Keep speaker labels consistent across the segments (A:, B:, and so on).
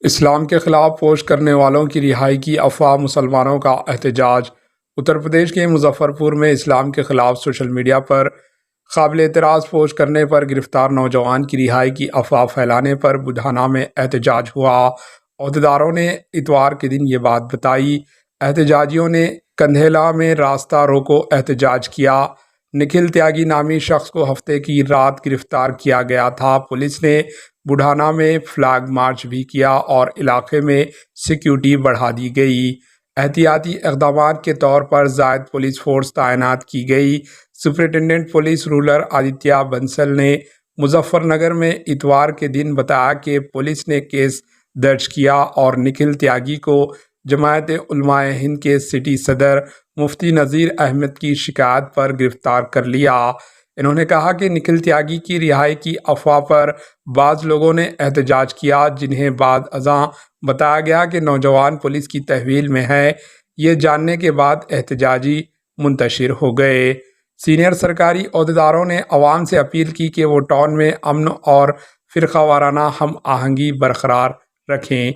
A: اسلام کے خلاف پوسٹ کرنے والوں کی رہائی کی افواہ، مسلمانوں کا احتجاج۔ اتر پردیش کے مظفر پور میں اسلام کے خلاف سوشل میڈیا پر قابل اعتراض پوسٹ کرنے پر گرفتار نوجوان کی رہائی کی افواہ پھیلانے پر بدھانا میں احتجاج ہوا۔ عہدیداروں نے اتوار کے دن یہ بات بتائی۔ احتجاجیوں نے کندھیلا میں راستہ روکو احتجاج کیا۔ نکھل تیاگی نامی شخص کو ہفتے کی رات گرفتار کیا گیا تھا۔ پولیس نے بڈھانا میں فلیگ مارچ بھی کیا اور علاقے میں سیکیورٹی بڑھا دی گئی۔ احتیاطی اقدامات کے طور پر زائد پولیس فورس تعینات کی گئی۔ Superintendent police rural Aditya Bansal نے مظفر نگر میں اتوار کے دن بتایا کہ پولیس نے کیس درج کیا اور نکھل تیاگی کو جماعت علماء ہند کے سٹی صدر مفتی نذیر احمد کی شکایت پر گرفتار کر لیا۔ انہوں نے کہا کہ نکھل تیاگی کی رہائی کی افواہ پر بعض لوگوں نے احتجاج کیا، جنہیں بعد ازاں بتایا گیا کہ نوجوان پولیس کی تحویل میں ہے۔ یہ جاننے کے بعد احتجاجی منتشر ہو گئے۔ سینئر سرکاری عہدیداروں نے عوام سے اپیل کی کہ وہ ٹاؤن میں امن اور فرقہ وارانہ ہم آہنگی برقرار رکھیں۔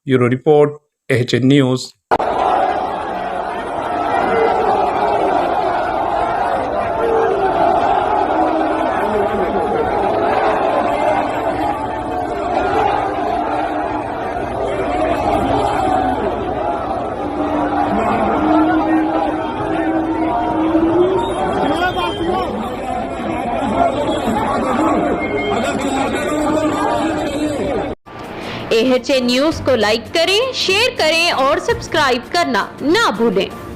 A: Bureau report, AHN news.
B: AHN news کو لائک کریں، شیئر کریں اور سبسکرائب کرنا نہ بھولیں۔